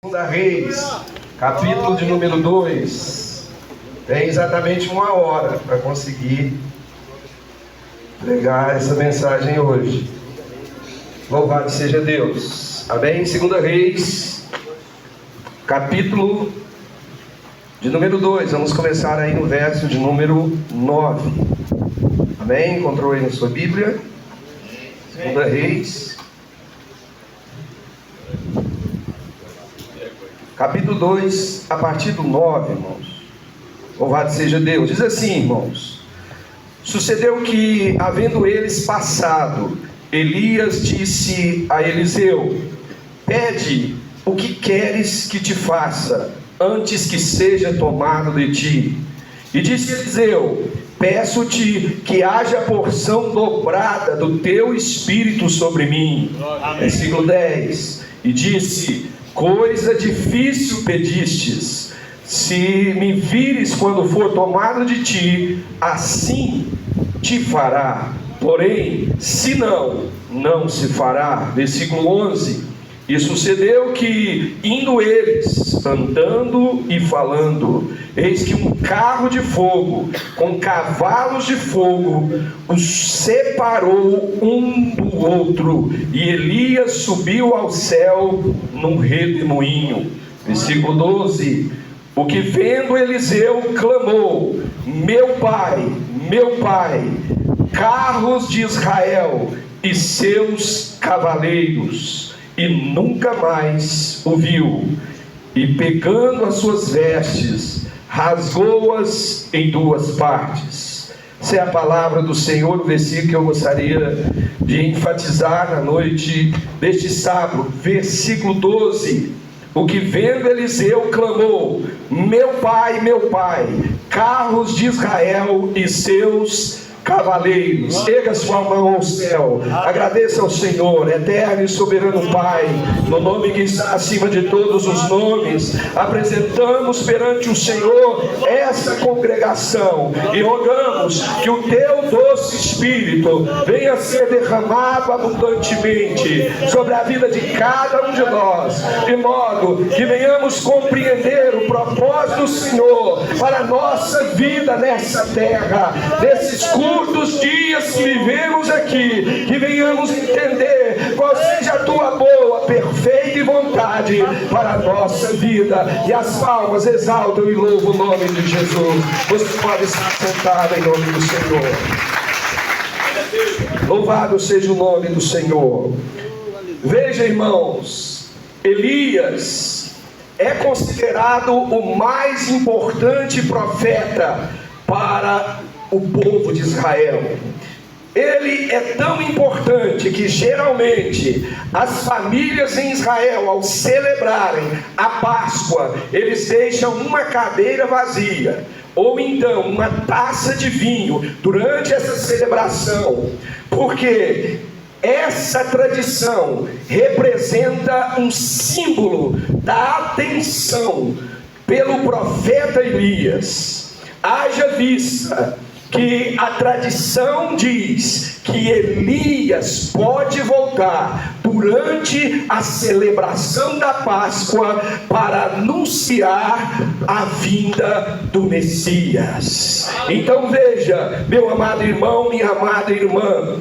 Segunda Reis, capítulo de número 2. Tem exatamente 1 hora para conseguir pregar essa mensagem hoje. Louvado seja Deus. Amém? Segunda Reis, capítulo de número 2. Vamos começar aí no verso de número 9. Amém? Encontrou aí na sua Bíblia? Segunda Reis, capítulo 2, a partir do 9, irmãos. Louvado seja Deus. Diz assim, irmãos: sucedeu que, havendo eles passado, Elias disse a Eliseu: pede o que queres que te faça, antes que seja tomado de ti. E disse Eliseu: peço-te que haja porção dobrada do teu espírito sobre mim. Amém. Versículo 10. E disse: coisa difícil pedistes, se me vires quando for tomado de ti, assim te fará, porém, se não, não se fará. Versículo 11. E sucedeu que, indo eles, andando e falando, eis que um carro de fogo, com cavalos de fogo, os separou um do outro, e Elias subiu ao céu num redemoinho. Versículo 12. O que vendo Eliseu clamou: meu pai, carros de Israel e seus cavaleiros. E nunca mais o viu. E pegando as suas vestes, rasgou-as em 2 partes. Essa é a palavra do Senhor, o versículo que eu gostaria de enfatizar na noite deste sábado. Versículo 12. O que vendo Eliseu clamou: meu pai, carros de Israel e seus cavaleiros. Erga sua mão ao céu, agradeça ao Senhor, eterno e soberano Pai, no nome que está acima de todos os nomes. Apresentamos perante o Senhor essa congregação e rogamos que o teu doce Espírito venha ser derramado abundantemente sobre a vida de cada um de nós, de modo que venhamos compreender o propósito do Senhor para a nossa vida nessa terra, nesses curtos dias que vivemos aqui, que venhamos entender qual seja a tua boa, perfeita vontade para a nossa vida. E as palmas exaltam e louvam o nome de Jesus. Você pode estar sentado em nome do Senhor. Louvado seja o nome do Senhor. Veja, irmãos, Elias é considerado o mais importante profeta para o povo de Israel. Ele é tão importante que geralmente as famílias em Israel, ao celebrarem a Páscoa, eles deixam uma cadeira vazia, ou então uma taça de vinho durante essa celebração, porque essa tradição representa um símbolo da atenção pelo profeta Elias. Haja vista que a tradição diz que Elias pode voltar durante a celebração da Páscoa para anunciar a vinda do Messias. Então veja, meu amado irmão, minha amada irmã,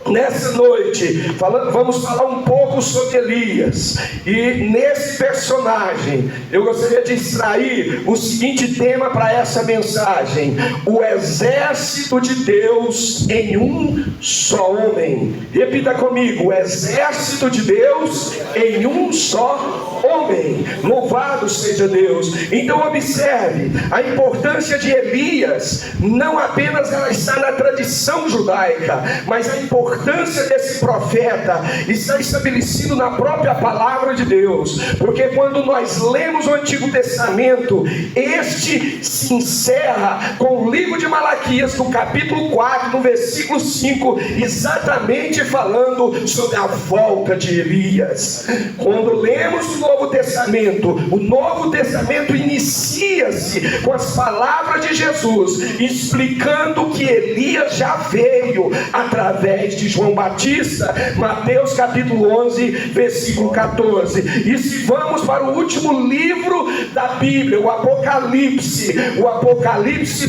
nessa noite vamos falar um pouco sobre Elias. E nesse personagem eu gostaria de extrair o seguinte tema para essa mensagem: o exército de Deus em um só homem. Repita comigo: o exército de Deus em um só homem. Louvado seja Deus. Então observe a importância de Elias. Não apenas ela está na tradição judaica, mas a importância desse profeta está estabelecido na própria palavra de Deus, porque quando nós lemos o Antigo Testamento, este se encerra com o livro de Malaquias, no capítulo 4, no versículo 5, exatamente falando sobre a volta de Elias. Quando lemos o Novo Testamento Novo Testamento inicia-se com as palavras de Jesus, explicando que Elias já veio através de João Batista, Mateus capítulo 11, versículo 14. E se vamos para o último livro da Bíblia, o Apocalipse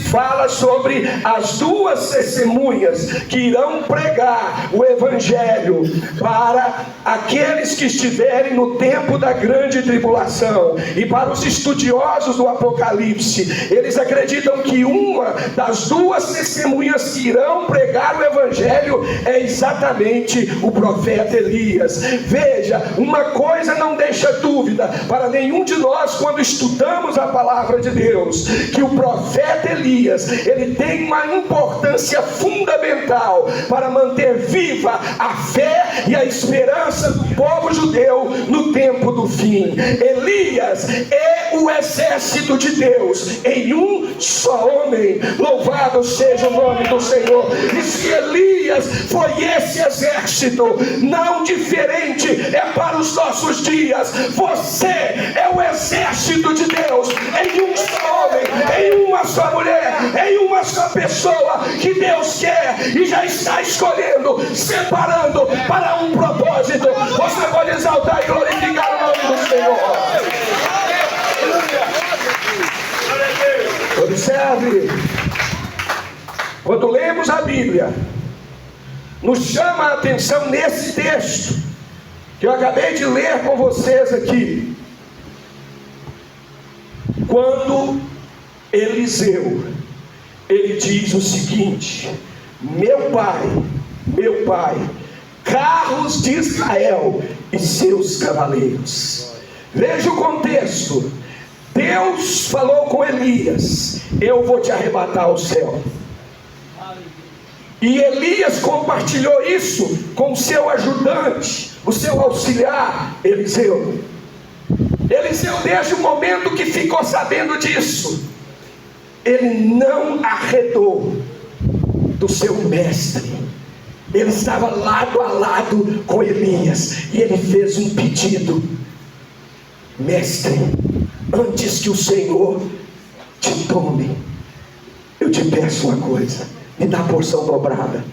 fala sobre as duas testemunhas que irão pregar o Evangelho para aqueles que estiverem no tempo da grande tribulação. E para os estudiosos do Apocalipse, eles acreditam que uma das duas testemunhas que irão pregar o Evangelho é exatamente o profeta Elias. Veja, uma coisa não deixa dúvida para nenhum de nós quando estudamos a palavra de Deus, que o profeta Elias, ele tem uma importância fundamental para manter viva a fé e a esperança do povo judeu no tempo do fim. Elias é o exército de Deus em um só homem. Louvado seja o nome do Senhor. E se Elias foi esse exército, não diferente é para os nossos dias. Você é o exército de Deus em um só homem, em uma só mulher, em uma só pessoa que Deus quer e já está escolhendo, separando para um propósito. Você pode exaltar e glorificar o nome do Senhor. Observe, quando lemos a Bíblia, nos chama a atenção nesse texto que eu acabei de ler com vocês aqui, quando Eliseu, ele diz o seguinte: meu pai, carros de Israel e seus cavaleiros. Veja o contexto. Deus falou com Elias: eu vou te arrebatar ao céu. E Elias compartilhou isso com o seu ajudante, o seu auxiliar, Eliseu. Eliseu, desde o momento que ficou sabendo disso, ele não arredou do seu mestre. Ele estava lado a lado com Elias e ele fez um pedido: mestre, antes que o Senhor te tome, eu te peço uma coisa: me dá a porção dobrada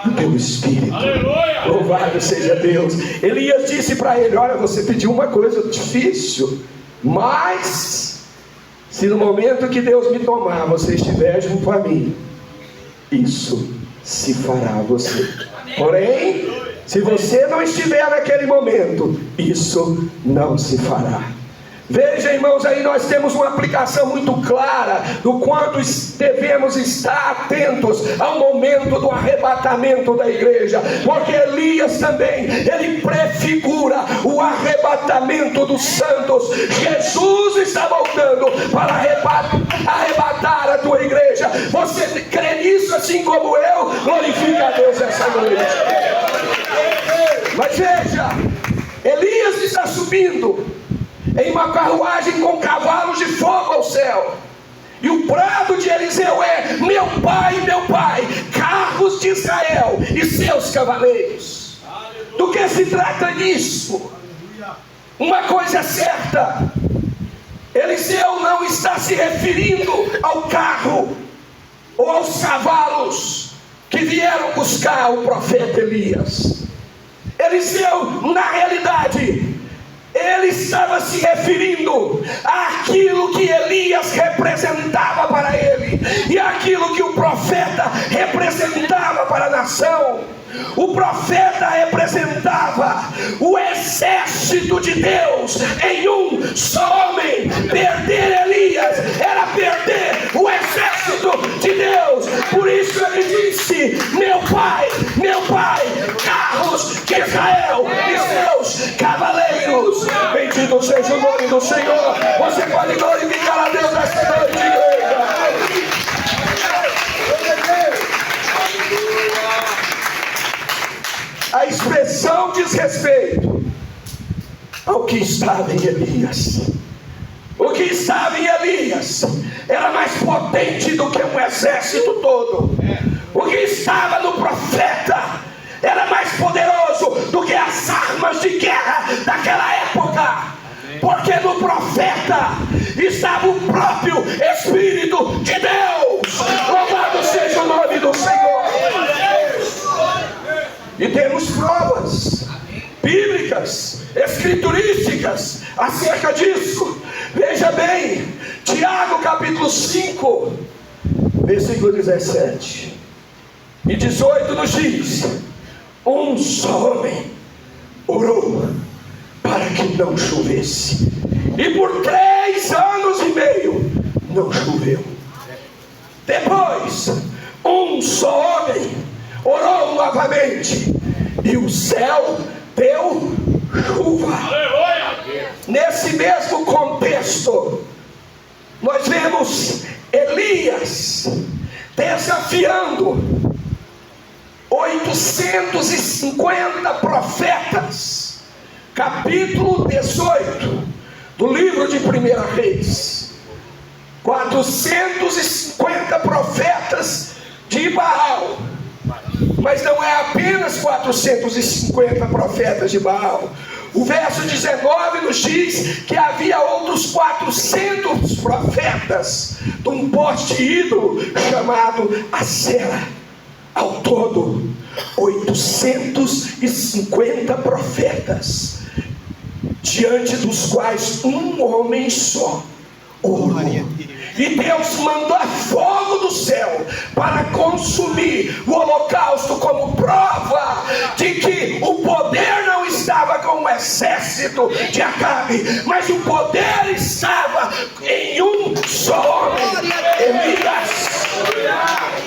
do teu espírito. Aleluia! Louvado seja Deus. Elias disse para ele: olha, você pediu uma coisa difícil, mas se no momento que Deus me tomar, você estiver junto a mim, isso se fará a você. Porém, se você não estiver naquele momento, isso não se fará. Veja, irmãos, aí nós temos uma aplicação muito clara do quanto devemos estar atentos ao momento do arrebatamento da igreja, porque Elias também, ele prefigura o arrebatamento dos santos. Jesus está voltando para arrebatar a tua igreja. Você crê nisso assim como eu? Glorifica a Deus essa noite. Mas veja, Elias está subindo em uma carruagem com cavalos de fogo ao céu. E o brado de Eliseu é: meu pai, carros de Israel e seus cavaleiros. Do que se trata disso? Uma coisa é certa: Eliseu não está se referindo ao carro ou aos cavalos que vieram buscar o profeta Elias. Eliseu, na realidade, ele estava se referindo àquilo que Elias representava para ele e àquilo que o profeta representava para a nação. O profeta representava o exército de Deus em um só homem. Perder Elias era perder o exército de Deus. Por isso ele disse: meu pai, carros de Israel e seus cavaleiros. Bendito seja o nome do Senhor. Você pode glorificar a Deus nesta noite, igreja. A expressão diz respeito ao que estava em Elias. O que estava em Elias era mais potente do que um exército todo. O que estava no profeta era mais poderoso do que as armas de guerra daquela época. Porque no profeta estava o próprio Espírito de Deus. Louvado seja o nome do Senhor. E temos provas bíblicas, escriturísticas acerca disso. Veja bem, Tiago capítulo 5, versículo 17 e 18 nos diz: um só homem orou para que não chovesse, e por 3 anos e meio não choveu. Depois, um só homem orou novamente, e o céu deu chuva. Nesse mesmo contexto, nós vemos Elias desafiando 850 profetas. Capítulo 18 do livro de 1 Reis. 450 profetas de Baal. Mas não é apenas 450 profetas de Baal. O verso 19 nos diz que havia outros 400 profetas de um poste ídolo chamado Acera. Ao todo, 850 profetas, diante dos quais um homem só orou. E Deus mandou fogo do céu para consumir o holocausto, como prova de que o poder não estava com o exército de Acabe, mas o poder estava em um só homem, Elias.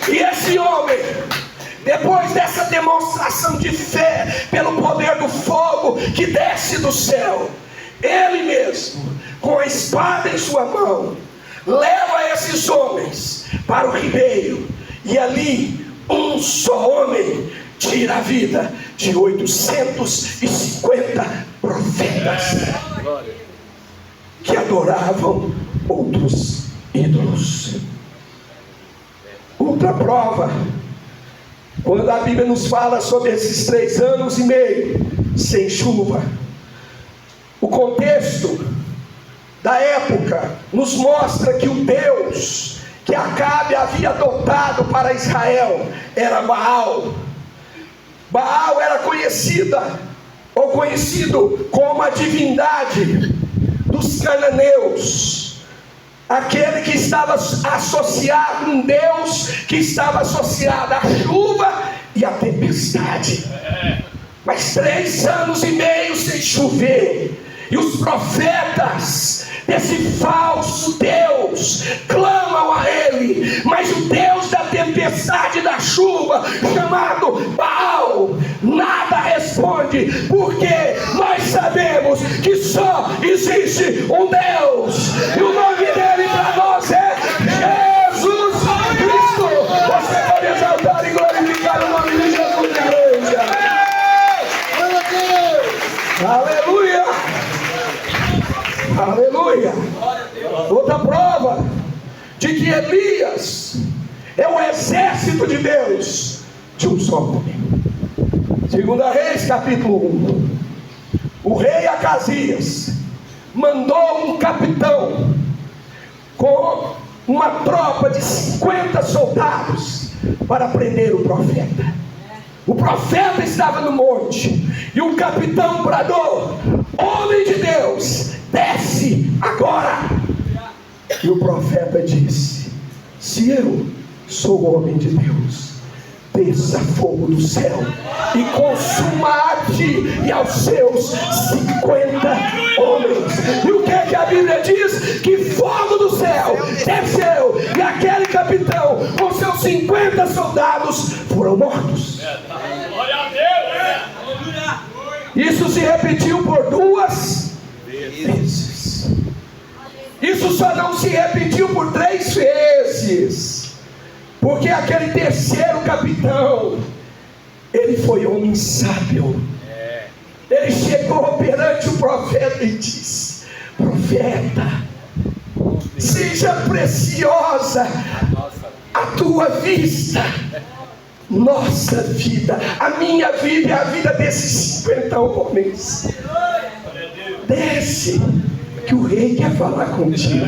E esse homem, depois dessa demonstração de fé pelo poder do fogo que desce do céu, ele mesmo, com a espada em sua mão, leva esses homens para o ribeiro, e ali um só homem tira a vida de 850 profetas que adoravam outros ídolos. Outra prova, quando a Bíblia nos fala sobre esses 3 anos e meio sem chuva, o contexto da época nos mostra que o Deus que Acabe havia adotado para Israel era Baal. Baal era conhecido como a divindade dos cananeus, aquele que estava associado, um Deus que estava associado à chuva e à tempestade. Mas 3 anos e meio sem chover, e os profetas desse falso Deus clamam a ele, mas o Deus da tempestade e da chuva, chamado Baal, nada responde, porque nós sabemos que só existe um Deus, e o nome dele para nós é Jesus Cristo. Você pode exaltar e glorificar o nome de Jesus, igreja. Aleluia. Aleluia. Outra prova de que Elias é o exército de Deus de um só homem. 2 Reis capítulo 1. O rei Acasias mandou um capitão com uma tropa de 50 soldados para prender o profeta. O profeta estava no monte, e o capitão bradou: homem de Deus, desce agora. E o profeta disse: se eu sou homem de Deus, desça fogo do céu e consuma a ti e aos seus 50 homens. E o que é que a Bíblia diz? Que fogo do céu desceu, e aquele capitão com seus 50 soldados foram mortos. Isso se repetiu por 2 vezes. Isso só não se repetiu por 3 vezes, porque aquele terceiro capitão, ele foi homem sábio. Ele chegou perante o profeta e disse: profeta, seja preciosa a tua vista, nossa vida, a minha vida e a vida desses 50 homens. Desce que o rei quer falar contigo.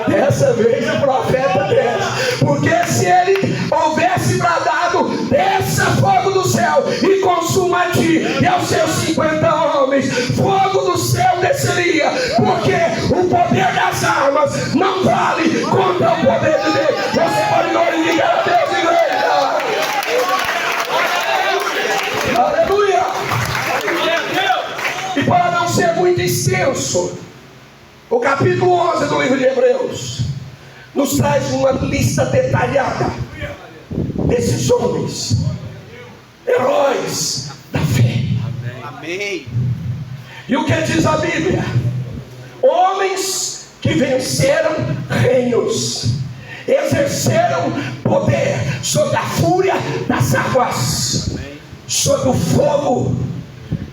Dessa vez o profeta desce, porque se ele houvesse bradado: desça fogo do céu e consuma a ti e aos seus 50 homens, fogo do céu desceria, porque o poder das armas não vale contra o poder de Deus. Você pode glorificar a Deus, igreja. Aleluia. E para não ser muito extenso, o capítulo 11 do livro de Hebreus nos traz uma lista detalhada desses homens, heróis da fé. Amém. E o que diz a Bíblia? Homens que venceram reinos, exerceram poder sobre a fúria das águas, sobre o fogo.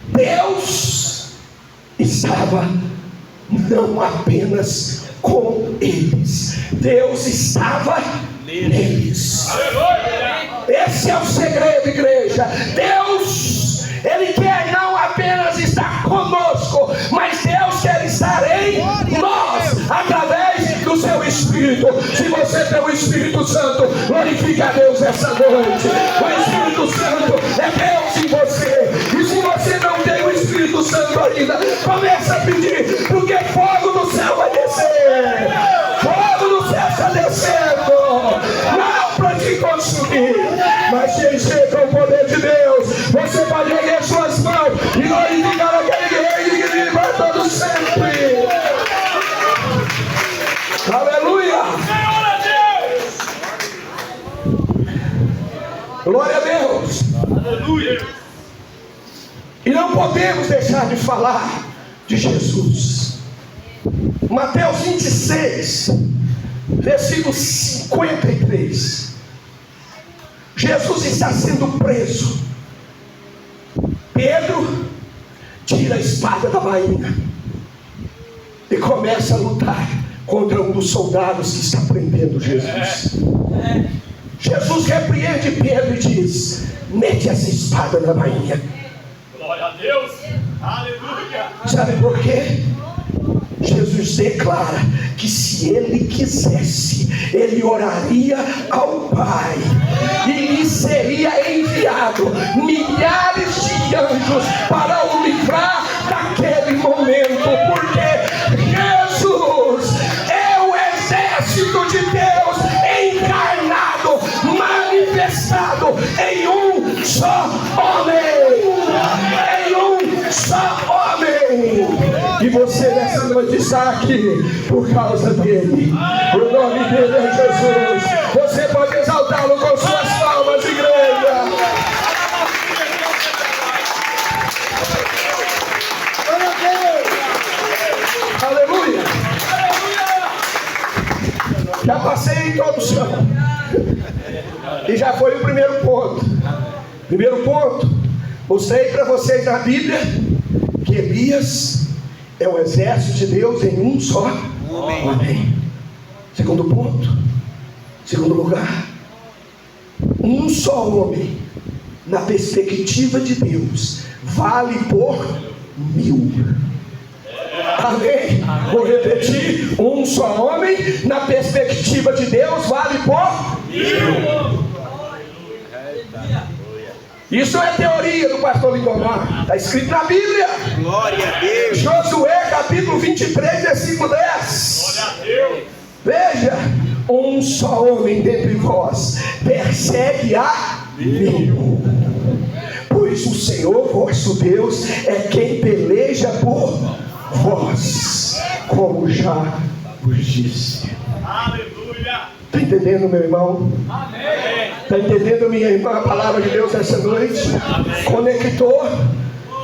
Deus estava não apenas com eles, Deus estava neles. Esse é o segredo, igreja. Deus, Ele quer não apenas estar conosco, mas Deus quer estar em nós, através do seu Espírito. Se você tem o Espírito Santo, glorifique a Deus essa noite. O Espírito Santo é Deus em você. E se você não tem o Espírito Santo ainda, começa a pedir, porque fogo do céu vai descer. Fogo do céu está descendo, não para te consumir, mas te encher com o poder de Deus. Você pode erguer suas mãos e glorificar aquele rei que vive para todo sempre. Aleluia. Glória a Deus. Aleluia. E não podemos deixar de falar de Jesus. Mateus 26, versículo 53. Jesus está sendo preso. Pedro tira a espada da bainha e começa a lutar contra um dos soldados que está prendendo Jesus. Jesus repreende Pedro e diz: mete essa espada na bainha. Glória a Deus. Aleluia. Sabe por quê? Jesus declara que se ele quisesse, ele oraria ao Pai e lhe seria enviado milhares de anjos para o livrar daquele momento, porque Jesus é o exército de Deus encarnado, manifestado em um só homem, em um só homem. E você nessa noite está aqui por causa dele. O nome dele é Jesus. Você pode exaltá-lo com suas palmas, igreja. Aleluia. Já passei a introdução e já foi o primeiro ponto. Primeiro ponto, mostrei para vocês na Bíblia que Elias é o exército de Deus em um só homem. Segundo ponto, segundo lugar, um só homem, na perspectiva de Deus, vale por 1000. Amém? Vou repetir: um só homem, na perspectiva de Deus, vale por 1000. Isso é teoria do pastor Lindomar, está escrito na Bíblia. Glória a Deus. Josué capítulo 23, versículo 10. Glória a Deus. Veja: um só homem dentre vós persegue a 1000. Pois o Senhor vosso Deus é quem peleja por vós, como já vos disse. Aleluia. Está entendendo, meu irmão? Amém. Está entendendo, minha irmã, a palavra de Deus essa noite? Conector?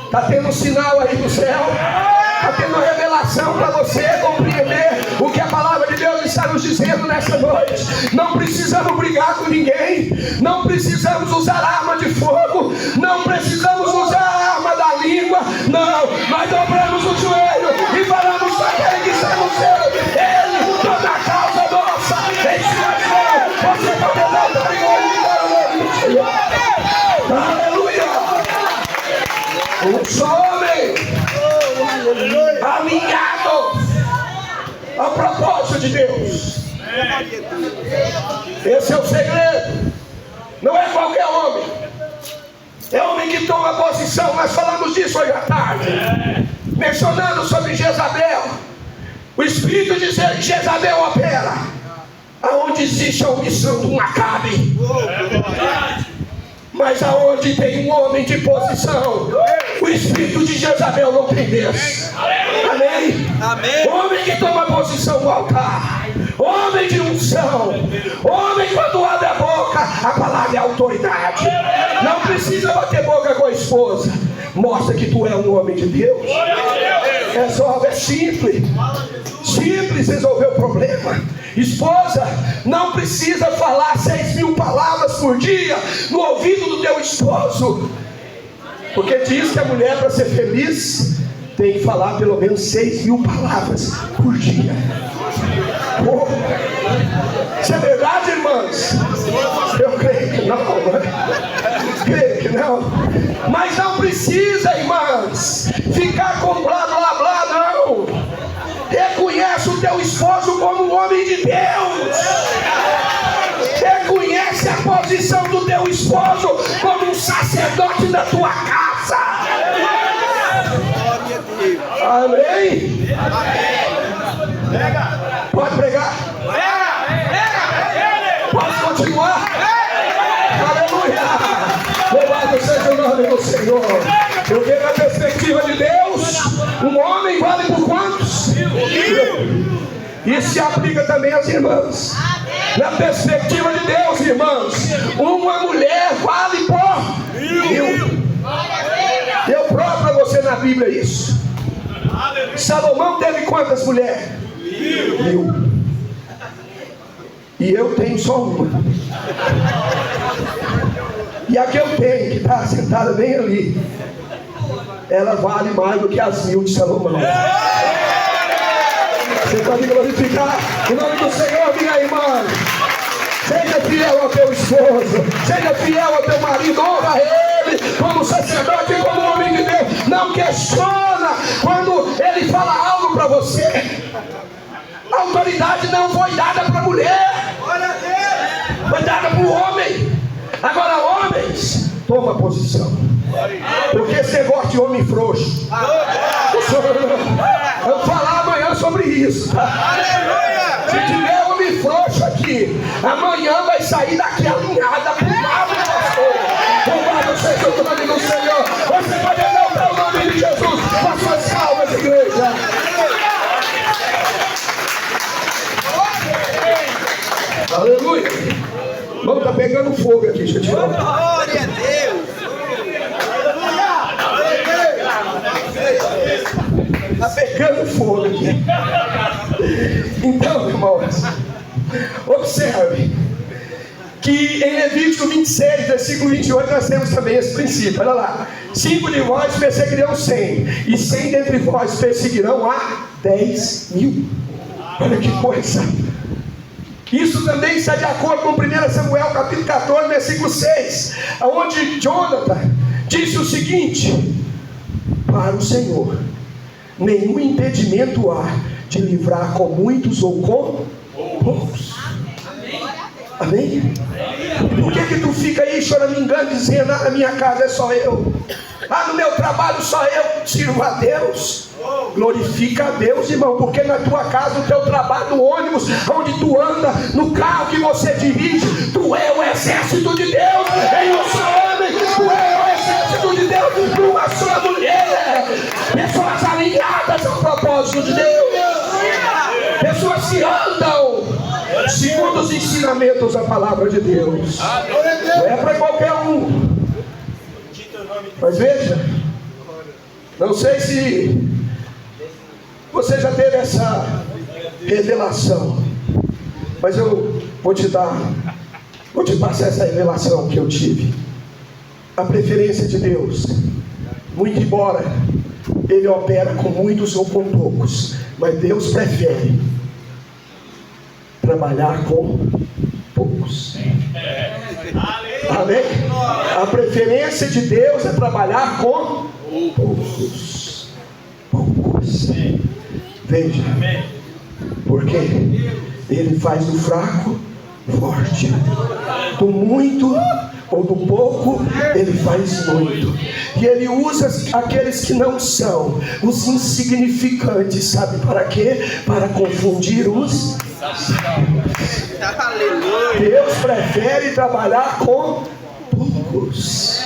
Está tendo sinal aí do céu? Está tendo revelação para você compreender o que a palavra de Deus está nos dizendo nessa noite? Não precisamos brigar com ninguém, não precisamos usar arma de fogo, não precisamos usar a arma da língua, não. Nós dobramos o joelho e falamos para aquele que está no céu: ele toma a causa nossa em sua mão. Você pode exaltar e glorificar o nome do Senhor. Aleluia. Um só homem alinhado de Deus. Esse é o segredo. Não é qualquer homem. É homem que toma posição. Nós falamos disso hoje à tarde, mencionando sobre Jezabel. O espírito de Jezabel opera aonde existe a omissão do Acabe. Mas aonde tem um homem de posição, o espírito de Jezabel não tem vez. Amém? Amém. Homem que toma posição no altar, homem de unção, homem quando abre a boca, a palavra é autoridade. Não precisa bater boca com a esposa. Mostra que tu é um homem de Deus. É simples. Simples resolver o problema. Esposa, não precisa falar 6.000 palavras por dia no ouvido do teu esposo, porque diz que a mulher, para ser feliz, tem que falar pelo menos 6.000 palavras por dia. Oh, isso é verdade, irmãs? Eu creio que não, creio que não. Mas não precisa, irmãs, ficar com blá blá blá, não. Reconhece o teu esposo como um homem de Deus. Reconhece a posição do teu esposo como um sacerdote da tua casa. Amém? Pode pregar? Pode continuar? Aleluia! Louvado seja o nome do Senhor. Porque na perspectiva de Deus, um homem vale por quantos? Isso se aplica também às irmãs. Na perspectiva de Deus, irmãos, uma mulher vale por 1.000. Eu provo para você na Bíblia isso. Salomão teve quantas mulheres? 1.000. E eu tenho só uma. E a que eu tenho, que está sentada bem ali, ela vale mais do que as 1.000 de Salomão. Você pode glorificar o nome do Senhor, minha irmã. Seja fiel ao teu esposo, seja fiel ao teu marido, honra ele como sacerdote e como homem de Deus. Não questiona quando ele fala algo para você. A autoridade não foi dada para a mulher, foi dada para o homem. Agora, homens, toma posição. Porque esse negócio de homem frouxo, eu vou falar amanhã sobre isso, tá? Se tiver homem frouxo aqui, amanhã vai sair daqui alinhada pro lado do pastor. Louvado seja o nome do Senhor. Você pode exaltar o nome de Jesus com as suas salvas, igreja. Aleluia. Vamos, tá pegando fogo aqui, deixa eu tirar. Glória a Deus. Está pegando fogo aqui. Então, irmãos, observe que em Levítico 26, versículo 28, nós temos também esse princípio. Olha lá: 5 de vós perseguirão 100, e 100 dentre vós perseguirão a 10.000. Olha que coisa. Isso também está de acordo com 1 Samuel capítulo 14, versículo 6, onde Jonathan disse o seguinte: para o Senhor nenhum impedimento há de livrar com muitos ou com poucos. Amém? Por que tu fica aí choramingando, dizendo: na minha casa é só eu, no meu trabalho só eu sirvo a Deus? Glorifica a Deus, irmão, porque na tua casa, no teu trabalho, no ônibus, onde tu anda, no carro que você dirige, tu é o exército de Deus. Em um só homem, tu é o exército de Deus, numa só mulher. Pessoas alinhadas ao propósito de Deus, pessoas que andam segundo os ensinamentos da palavra de Deus. Não é para qualquer um. Mas veja, não sei se você já teve essa revelação, mas eu vou te passar essa revelação que eu tive. A preferência de Deus, muito embora Ele opera com muitos ou com poucos, mas Deus prefere trabalhar com poucos. Amém? A preferência de Deus é trabalhar com poucos. Veja, Porque Ele faz do fraco forte, do muito ou do pouco Ele faz muito. E Ele usa aqueles que não são, os insignificantes, sabe para quê? Para confundir os. Deus prefere trabalhar com poucos.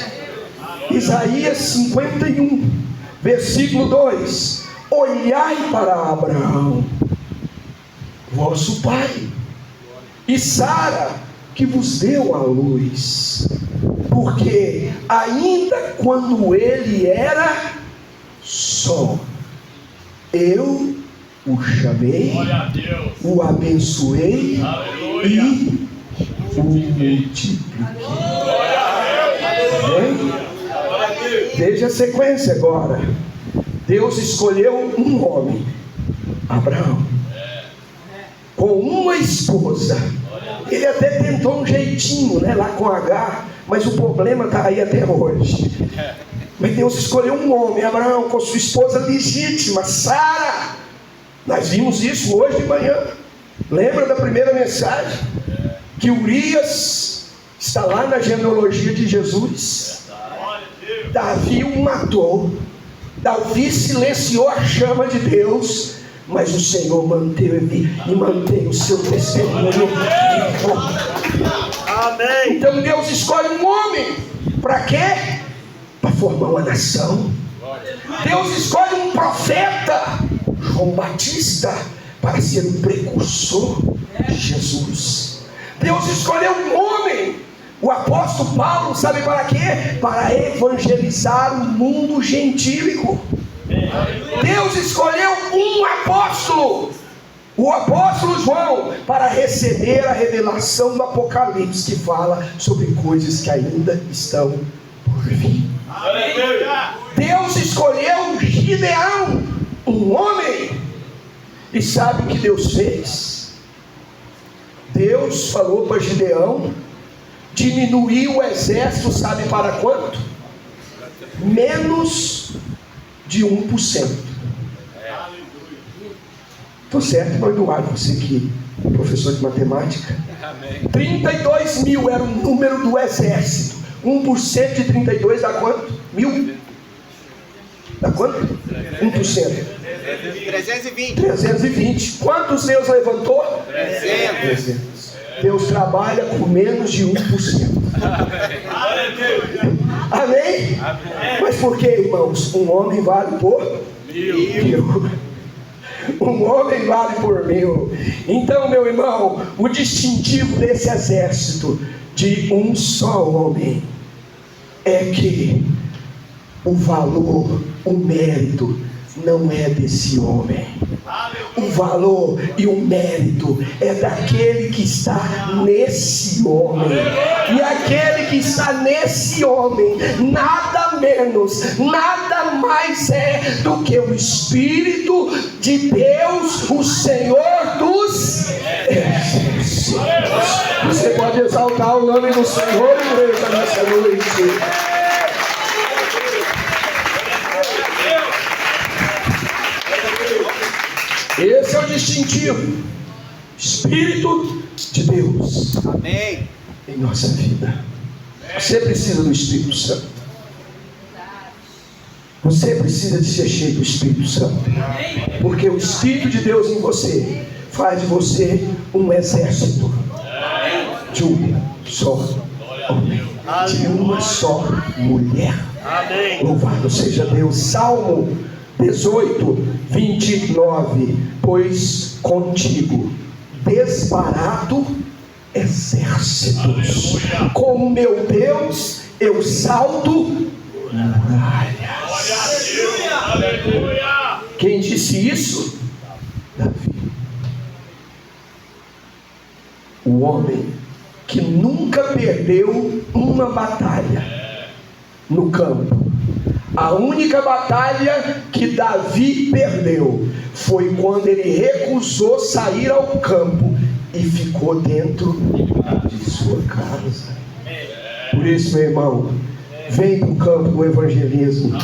Isaías 51, versículo 2: olhai para Abraão, vosso pai, e Sara, que vos deu a luz, porque ainda quando ele era só, eu o chamei, o abençoei e o multipliquei. Veja a sequência agora. Deus escolheu um homem, Abraão, com uma esposa. Ele até tentou um jeitinho, né, lá com H, mas o problema está aí até hoje. Mas Deus escolheu um homem, Abraão, com sua esposa legítima, Sara. Nós vimos isso hoje de manhã. Lembra da primeira mensagem? Que Urias está lá na genealogia de Jesus. Davi o matou. Davi silenciou a chama de Deus, mas o Senhor manteve e mantém o seu testemunho. Amém. Então Deus escolhe um homem. Para quê? Para formar uma nação. Deus escolhe um profeta, João Batista, para ser o precursor de Jesus. Deus escolheu um homem, o apóstolo Paulo, sabe para quê? Para evangelizar o mundo gentílico. Deus escolheu um apóstolo, o apóstolo João, para receber a revelação do Apocalipse, que fala sobre coisas que ainda estão por vir. Deus escolheu Gideão, um homem, e sabe o que Deus fez? Deus falou para Gideão diminuir o exército, sabe para quanto? Menos de 1%. Estou certo, irmão Eduardo, você que é professor de matemática? 32 mil era o número do exército. 1% de 32 dá quanto? 1000? Dá quanto? 1%. 320. Quantos Deus levantou? 300. Deus trabalha com menos de 1%. Amém? Mas por que, irmãos? Um homem vale por 1000. Um homem vale por 1000. Então, meu irmão, o distintivo desse exército de um só homem é que o valor, o mérito não é desse homem. O valor e o mérito é daquele que está nesse homem. E aquele que está nesse homem, nada menos, nada mais é do que o Espírito de Deus, o Senhor dos Exércitos. Você pode exaltar o nome do Senhor, igreja, nessa noite. Esse é o distintivo. Espírito de Deus. Amém. Em nossa vida. Você precisa do Espírito Santo. Você precisa de ser cheio do Espírito Santo. Porque o Espírito de Deus em você faz de você um exército de um só homem, de uma só mulher. Louvado seja Deus. Salmo 18, 29. Pois contigo desbarato exércitos, com o meu Deus eu salto muralhas. Quem disse isso? Davi. O homem que nunca perdeu uma batalha no campo. A única batalha que Davi perdeu foi quando ele recusou sair ao campo e ficou dentro de sua casa. Por isso, meu irmão, vem para o campo do evangelismo.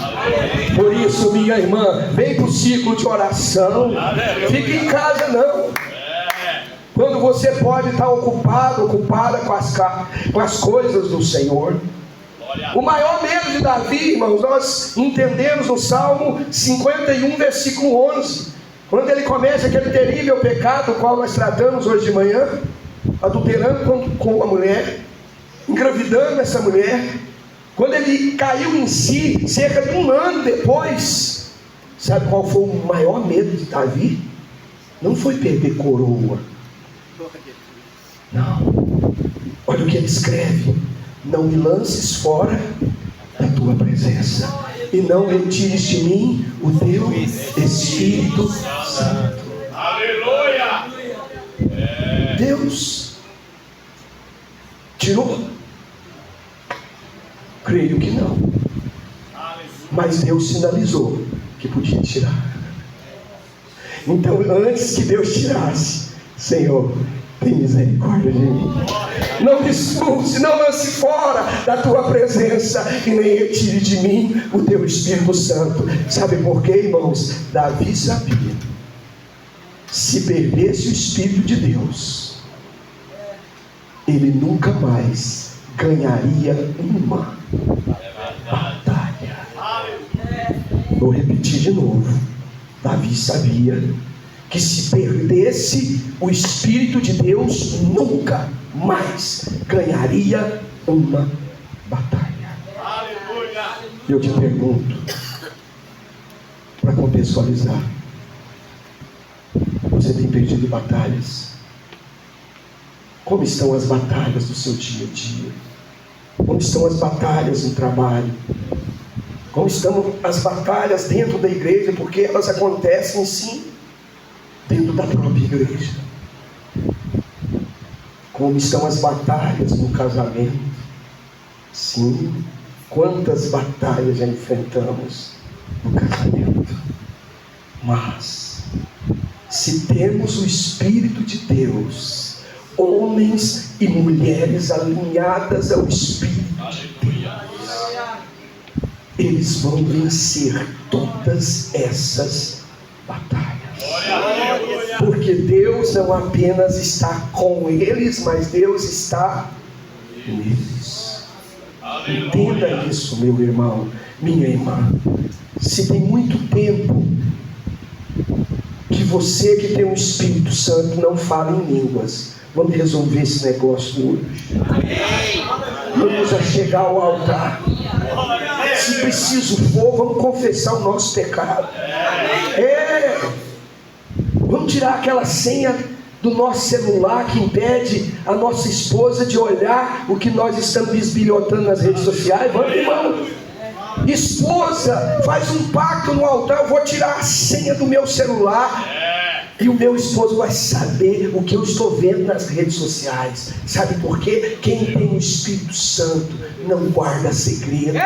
Por isso, minha irmã, vem para o ciclo de oração. Fique em casa não. Quando você pode estar ocupado, ocupada com as coisas do Senhor. O maior medo de Davi, irmãos, nós entendemos no Salmo 51, versículo 11, quando ele começa aquele terrível pecado, o qual nós tratamos hoje de manhã, adulterando com uma mulher, engravidando essa mulher. Quando ele caiu em si, cerca de 1 ano depois, sabe qual foi o maior medo de Davi? Não foi perder coroa. Não. Olha o que ele escreve: não me lances fora da tua presença, e não retires de mim o teu Espírito Santo. Aleluia! Deus tirou? Creio que não. Mas Deus sinalizou que podia tirar. Então, antes que Deus tirasse, Senhor, tem misericórdia de mim. Não me expulse, não lance fora da tua presença, e nem retire de mim o teu Espírito Santo. Sabe por quê, irmãos? Davi sabia: se perdesse o Espírito de Deus, ele nunca mais ganharia uma batalha. Vou repetir de novo. Davi sabia que se perdesse o Espírito de Deus, nunca mais ganharia uma batalha. Eu te pergunto, para contextualizar, você tem perdido batalhas? Como estão as batalhas do seu dia a dia? Como estão as batalhas no trabalho? Como estão as batalhas dentro da igreja? Porque elas acontecem sim dentro da própria igreja. Como estão as batalhas no casamento? Sim, quantas batalhas já enfrentamos no casamento. Mas se temos o Espírito de Deus, homens e mulheres alinhadas ao Espírito de Deus, eles vão vencer todas essas batalhas. Porque Deus não apenas está com eles, mas Deus está neles. Entenda isso, meu irmão, minha irmã. Se tem muito tempo que você que tem o Espírito Santo não fala em línguas, vamos resolver esse negócio hoje. Vamos chegar ao altar. Se preciso for, vamos confessar o nosso pecado. Vamos tirar aquela senha do nosso celular que impede a nossa esposa de olhar o que nós estamos bisbilhotando nas redes sociais. Vamos, irmão. Esposa, faz um pacto no altar. Eu vou tirar a senha do meu celular, e o meu esposo vai saber o que eu estou vendo nas redes sociais. Sabe por quê? Quem tem o Espírito Santo não guarda segredo.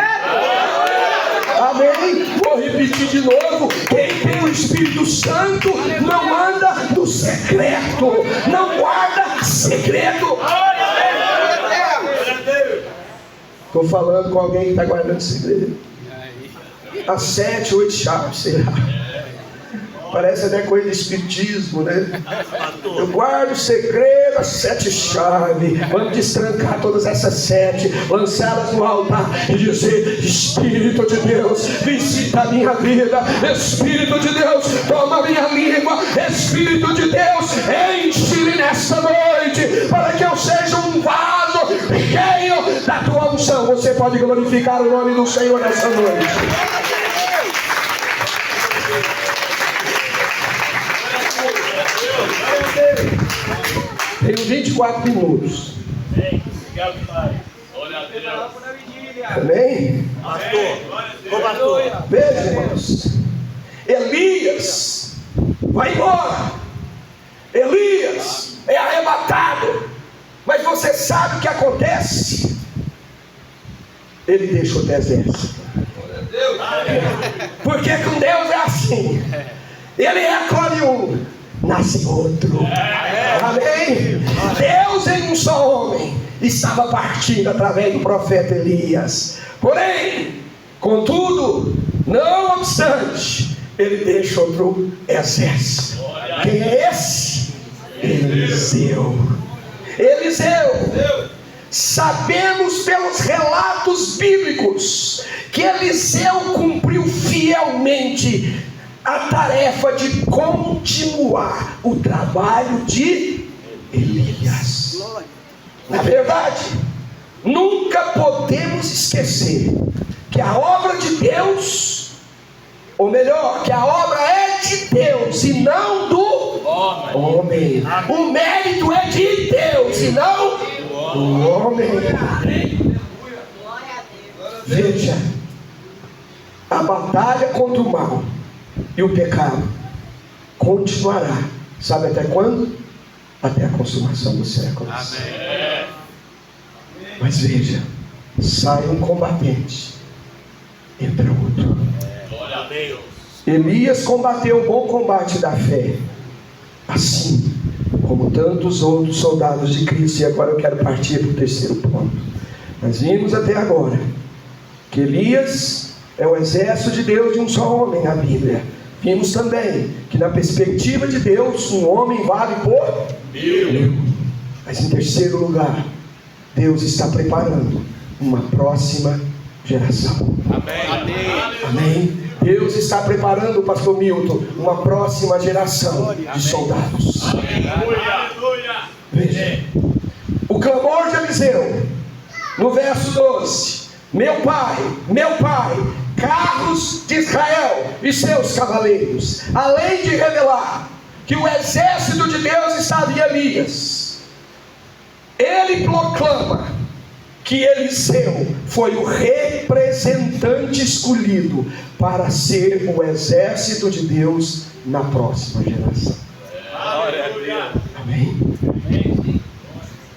Amém? Vou repetir de novo. Quem tem o Espírito Santo não anda no secreto, não guarda segredo. Estou falando com alguém que está guardando segredo. As 7, 8 chaves, sei lá. Parece até coisa de espiritismo, né? Eu guardo o segredo, as 7 chaves. Vamos destrancar todas essas 7, lançá-las no altar e dizer: Espírito de Deus, visita a minha vida. Espírito de Deus, toma a minha língua. Espírito de Deus, enche-me nesta noite, para que eu seja um vaso pequeno da tua unção. Você pode glorificar o nome do Senhor nessa noite. Tenho 24 minutos. Amém? Pastor. Veja, irmãos. Elias vai embora. Elias é arrebatado. Mas você sabe o que acontece? Ele deixa o deserto. Porque com Deus é assim. Ele recolhe um, nasce outro. Amém? Deus em um só homem estava partindo através do profeta Elias Porém, contudo, não obstante, ele deixa outro exército. Quem é esse? Eliseu. Sabemos pelos relatos bíblicos que Eliseu cumpriu fielmente a tarefa de continuar o trabalho de Elias. Na verdade, nunca podemos esquecer que a obra de Deus, ou melhor, que a obra é de Deus e não do homem. O mérito é de Deus e não do homem. Veja, a batalha contra o mal e o pecado continuará. Sabe até quando? Até a consumação dos séculos. Amém. Mas veja, sai um combatente, entra outro. Glória a Deus. Elias combateu o bom combate da fé, assim como tantos outros soldados de Cristo. E agora eu quero partir para o terceiro ponto. Nós vimos até agora que Elias é o exército de Deus de um só homem na Bíblia. Vimos também que na perspectiva de Deus, um homem vale por 1000. Mas em terceiro lugar, Deus está preparando uma próxima geração. Amém. Deus está preparando, pastor Milton, uma próxima geração de soldados. Veja, o clamor de Eliseu, no verso 12: meu pai, carros de Israel e seus cavaleiros, além de revelar que o exército de Deus estava em Elias, ele proclama que Eliseu foi o representante escolhido para ser o exército de Deus na próxima geração. Amém?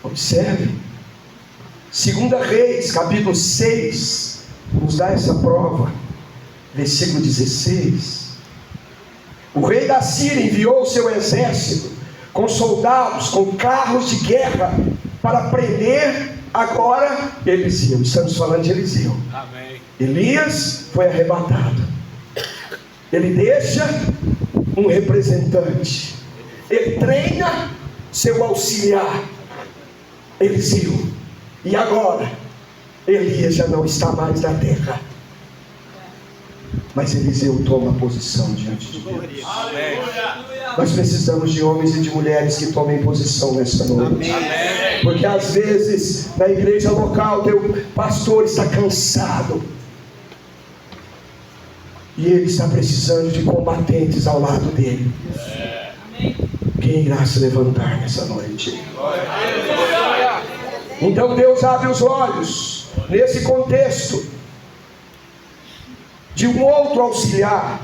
Observe, 2 Reis, capítulo 6, nos dá essa prova, versículo 16. O rei da Síria enviou o seu exército com soldados, com carros de guerra, para prender agora Eliseu. Estamos falando de Eliseu. Amém. Elias foi arrebatado. Ele deixa um representante. Ele treina seu auxiliar, Eliseu. E agora, Elias já não está mais na terra, mas Eliseu toma posição diante de Deus. Amém. Nós precisamos de homens e de mulheres que tomem posição nesta noite. Amém. Porque às vezes na igreja local teu pastor está cansado e ele está precisando de combatentes ao lado dele. Quem irá se levantar nessa noite? Então Deus abre os olhos nesse contexto de um outro auxiliar.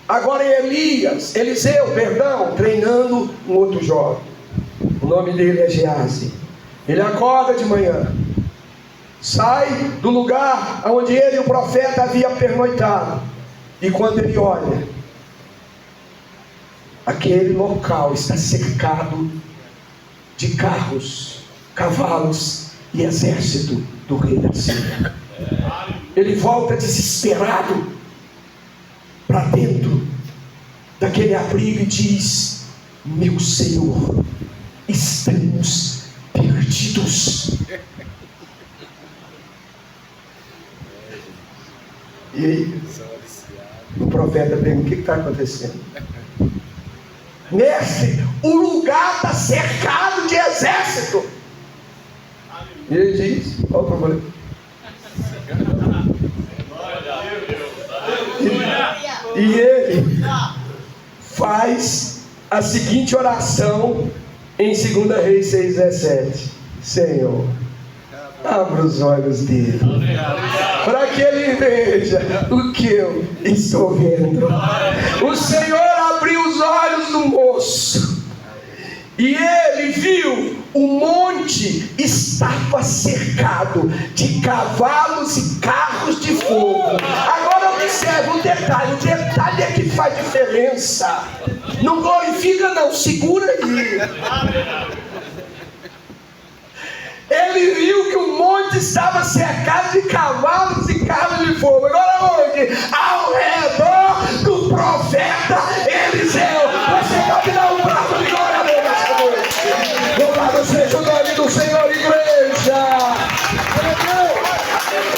Agora Eliseu, treinando um outro jovem. O nome dele é Geazi. Ele acorda de manhã, sai do lugar onde ele e o profeta haviam pernoitado, e quando ele olha, aquele local está cercado de carros, cavalos e exército do rei da Síria. Ele volta desesperado para dentro daquele abrigo e diz: meu Senhor, estamos perdidos. E aí, o profeta pergunta: o que está acontecendo? Mestre, o lugar está cercado de exército. E ele diz: qual o problema? E ele faz a seguinte oração em 2 Reis 6,17: Senhor, abra os olhos dele, para que ele veja o que eu estou vendo. O Senhor abriu os olhos do moço, e ele viu o monte estava cercado de cavalos e carros de fogo. Agora observe o detalhe é que faz diferença. Não glorifica não, segura aí. Ele viu que o monte monte estava cercado de cavalos e carros de fogo. Agora onde? Ao redor do profeta Eliseu. Você pode dar um braço de glória a Deus nessa noite. Louvado seja o nome do Senhor, igreja.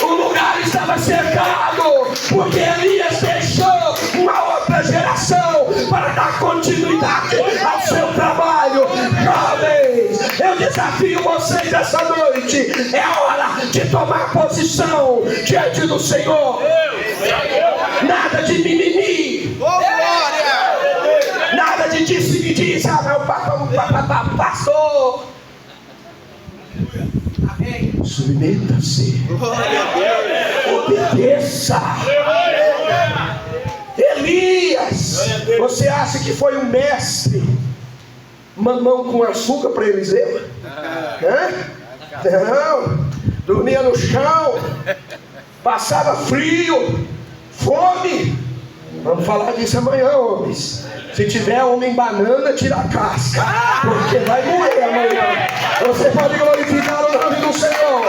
O lugar estava cercado, porque Elias deixou uma outra geração para dar continuidade ao seu trabalho. Jovens, eu desafio vocês essa noite. É hora de tomar posição diante do Senhor. Nada de mimimi. Nada de disse-me-disse. Meu pastor. Submeta-se. Obedeça. Elias, você acha que foi um mestre mamão com açúcar para Eliseu? Não, dormia no chão, passava frio, fome. Vamos falar disso amanhã, homens. Se tiver homem banana, tira a casca, porque vai morrer amanhã. Você pode glorificar o nome do Senhor.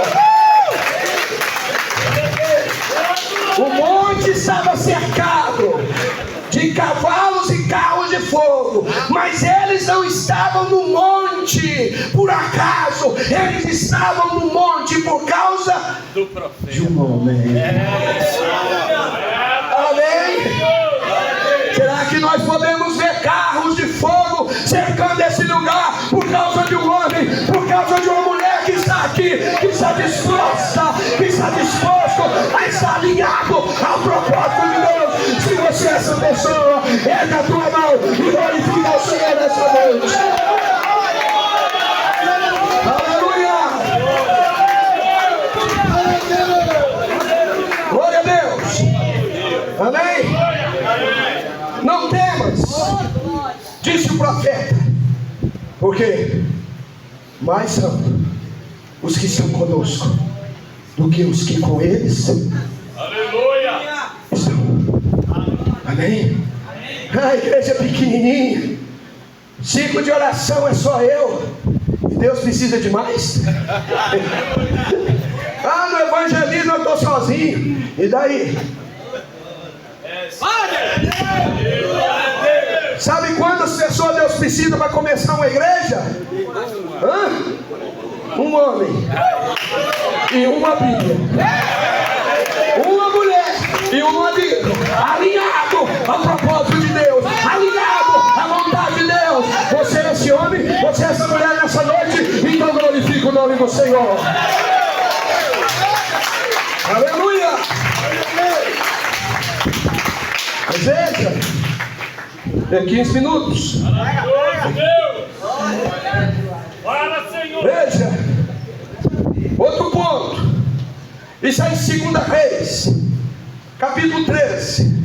O monte estava cercado de cavalos e carros de fogo, mas eles não estavam no monte por acaso. Eles estavam no monte por causa do profeta. De um homem. Amém? Será que nós podemos ver carros de fogo cercando esse lugar por causa de um homem, por causa de uma mulher que está aqui, que está disposta, que está disposto a estar alinhado ao propósito de Deus? Se você é essa pessoa, erga a tua mão e glorifica ao Senhor nessa noite. Aleluia! Glória a Deus! Amém? Não temas, disse o profeta, porque mais são os que estão conosco do que os que com eles Aleluia! estão. Amém? A igreja é pequenininha, ciclo de oração é só eu, e Deus precisa de mais? No evangelismo eu estou sozinho, e daí? Sabe quantas pessoas Deus precisa para começar uma igreja? Um homem e uma Bíblia, uma mulher e um amigo, alinhado ao propósito de Deus, alinhado à vontade de Deus. Você é esse homem, você é essa mulher nessa noite, então glorifica o nome do Senhor. Aleluia! Mas veja, tem 15 minutos. Veja, outro ponto. Isso é em 2 Reis, capítulo 13,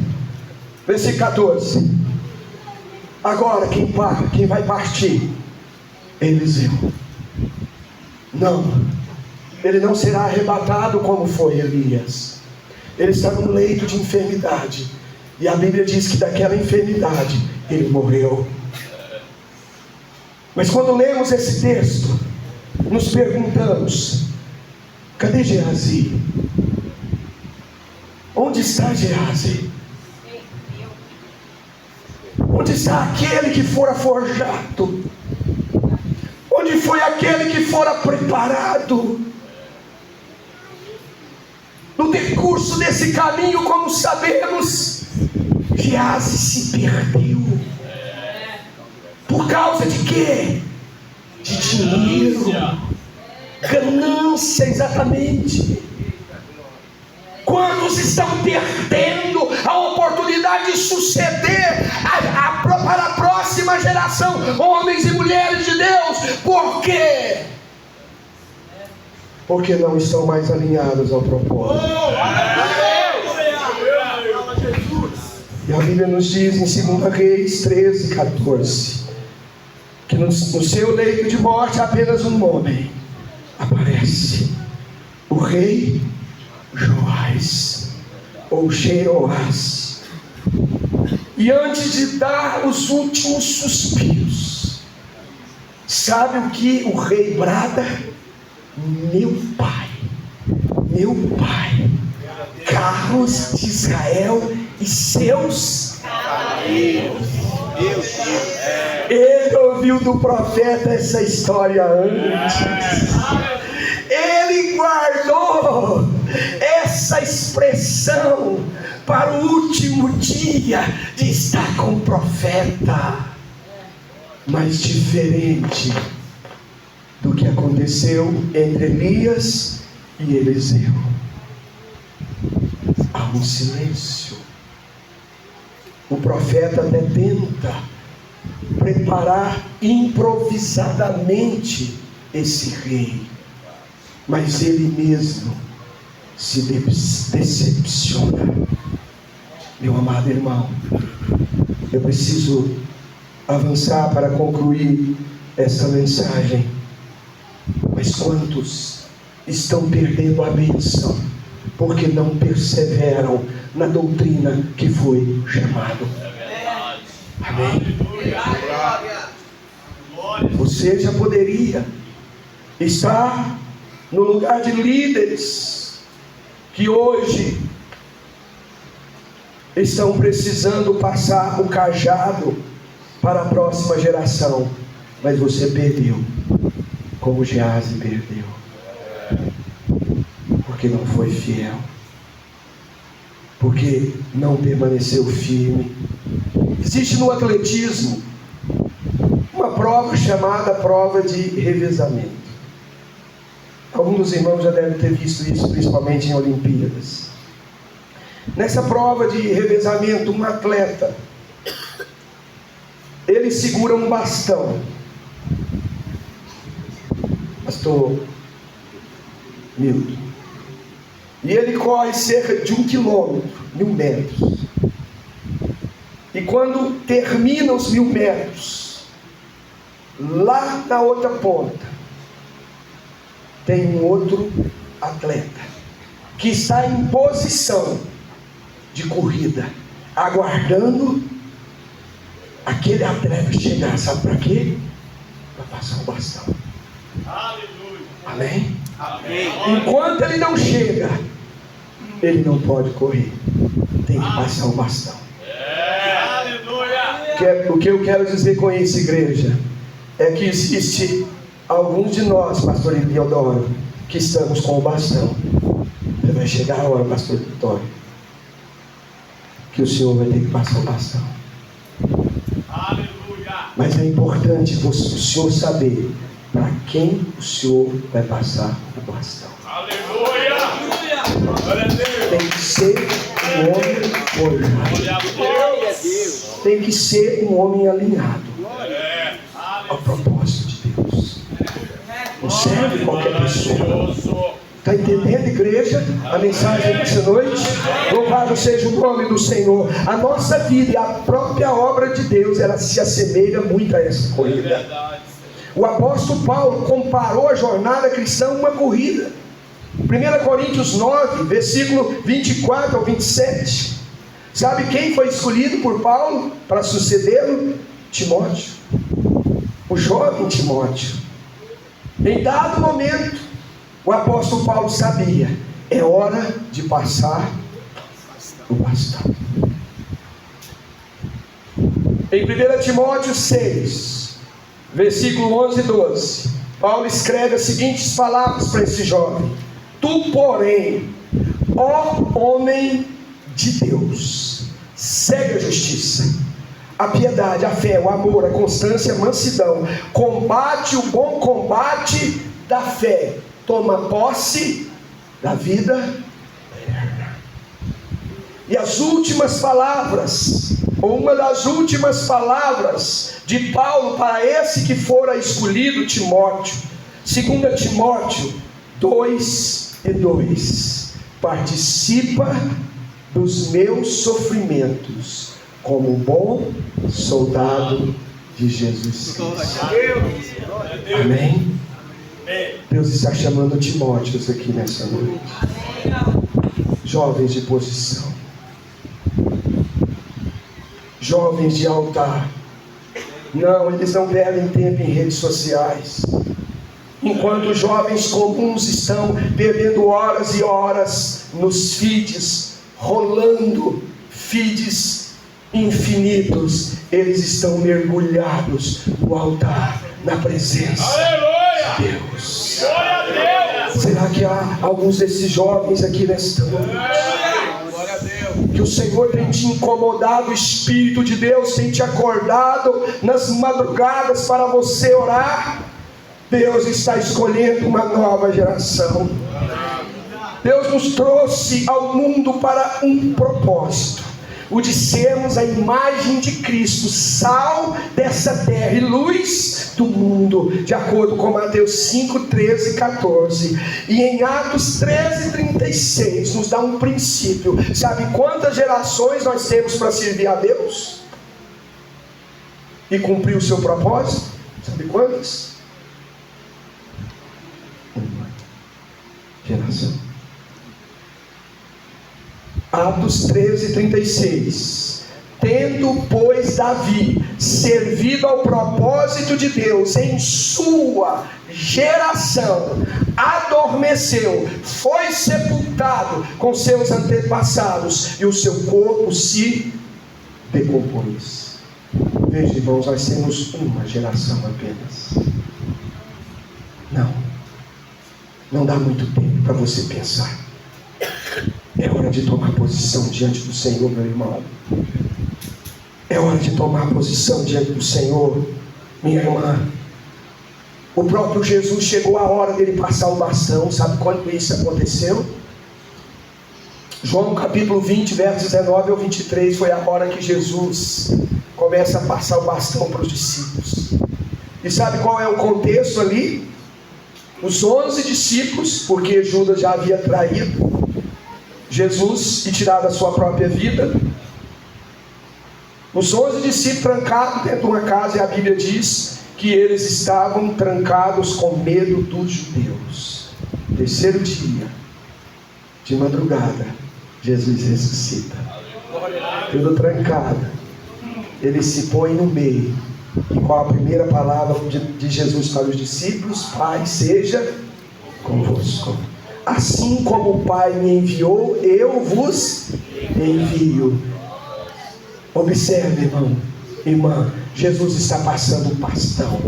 versículo 14. Agora quem vai partir? Eliseu. Não, ele não será arrebatado como foi Elias. Ele está num leito de enfermidade, e a Bíblia diz que daquela enfermidade ele morreu. Mas quando lemos esse texto, nos perguntamos: cadê Geazi? Onde está Geazi? Onde está aquele que fora forjado? Onde foi aquele que fora preparado? No decurso desse caminho, como sabemos, Geazi se perdeu. Por causa de quê? De dinheiro, ganância, exatamente. Quantos estão perdendo a oportunidade de suceder para a próxima geração, homens e mulheres de Deus? Por quê? Porque não estão mais alinhados ao propósito. E a Bíblia nos diz em 2 Reis 13, 14, que no seu leito de morte apenas um homem aparece: o rei Joás, ou Jeroás. E antes de dar os últimos suspiros, sabe o que o rei brada? Meu pai. meu pai, carros de Israel e seus cavaleiros. Ele ouviu do profeta essa história antes. Ele guardou essa expressão para o último dia de estar com o profeta. Mas diferente do que aconteceu entre Elias e Eliseu, há um silêncio. O profeta até tenta preparar improvisadamente esse rei, mas ele mesmo se decepciona. Meu amado irmão, eu preciso avançar para concluir essa mensagem. Mas quantos estão perdendo a bênção porque não perseveram na doutrina que foi chamado? Amém? Você já poderia estar no lugar de líderes que hoje estão precisando passar o cajado para a próxima geração, mas você perdeu, como Geazi perdeu, porque não foi fiel, porque não permaneceu firme. Existe no atletismo uma prova chamada prova de revezamento. Alguns dos irmãos já devem ter visto isso, principalmente em Olimpíadas. Nessa prova de revezamento, um atleta, ele segura um bastão. Pastor Milton. E ele corre cerca de 1 quilômetro, 1.000 metros. E quando termina os 1.000 metros, lá na outra ponta, tem um outro atleta que está em posição de corrida, aguardando aquele atleta chegar. Sabe para quê? Para passar o bastão. Aleluia. Amém? Amém. Enquanto ele não chega, ele não pode correr. Tem que passar o bastão. Aleluia. O que eu quero dizer com isso, igreja, é que existe alguns de nós, pastor Eliodoro, que estamos com o bastão. Vai chegar a hora, pastor Vitório, que o Senhor vai ter que passar o bastão. Aleluia. Mas é importante o Senhor saber para quem o Senhor vai passar o bastão. Aleluia. Glória a Deus. Tem que ser um homem formado. Glória a Deus. Tem que ser um homem alinhado ao Aleluia. propósito de Deus. Não serve qualquer pessoa. Maravilhoso. Está entendendo, igreja? A mensagem dessa noite? Louvado seja o nome do Senhor. A nossa vida e a própria obra de Deus, ela se assemelha muito a essa corrida. Verdade. O apóstolo Paulo comparou a jornada cristã a uma corrida. 1 Coríntios 9, versículo 24 ao 27. Sabe quem foi escolhido por Paulo para sucedê-lo? Timóteo. O jovem Timóteo. Em dado momento, o apóstolo Paulo sabia: é hora de passar o bastão. Em 1 Timóteo 6, versículo 11 e 12, Paulo escreve as seguintes palavras para esse jovem: tu, porém, ó homem de Deus, segue a justiça, a piedade, a fé, o amor, a constância, a mansidão, combate o bom combate da fé, toma posse da vida eterna. E as últimas palavras, ou uma das últimas palavras de Paulo para esse que fora escolhido, Timóteo, 2 Timóteo 2:2, participa dos meus sofrimentos como bom soldado de Jesus Cristo. Amém? Deus está chamando Timóteos aqui nessa noite. Jovens de posição, jovens de altar. Não, eles não perdem tempo em redes sociais. enquanto jovens comuns estão perdendo horas e horas nos feeds, rolando feeds infinitos, eles estão mergulhados no altar, na presença de Deus. Será que há alguns desses jovens aqui nesta noite que o Senhor tem te incomodado, o Espírito de Deus tem te acordado nas madrugadas para você orar? Deus está escolhendo uma nova geração. Deus nos trouxe ao mundo para um propósito: o de sermos a imagem de Cristo, sal dessa terra e luz do mundo, de acordo com Mateus 5, 13 e 14. E em Atos 13, 36 nos dá um princípio. Sabe quantas gerações nós temos para servir a Deus e cumprir o seu propósito? Sabe quantas? Uma geração. Atos 13, 36. Tendo, pois, Davi servido ao propósito de Deus em sua geração, adormeceu, foi sepultado com seus antepassados, e o seu corpo se decompôs. Veja, irmãos, nós temos uma geração apenas. Não dá muito tempo para você pensar. É hora de tomar posição diante do Senhor, meu irmão. É hora de tomar posição diante do Senhor, minha irmã. O próprio Jesus chegou a hora dele passar o bastão. Sabe quando isso aconteceu? João capítulo 20, versos 19 ao 23, foi a hora que Jesus começa a passar o bastão para os discípulos. E sabe qual é o contexto ali? Os 11 discípulos, porque Judas já havia traído Jesus e tirado a sua própria vida. Os 11 discípulos trancados dentro de uma casa, e a Bíblia diz que eles estavam trancados com medo dos judeus. Terceiro dia, de madrugada, Jesus ressuscita. Tudo trancado, ele se põe no meio. E qual a primeira palavra de Jesus para os discípulos? Pai, seja convosco. Assim como o Pai me enviou, eu vos envio. Observe, irmão, irmã, Jesus está passando o bastão.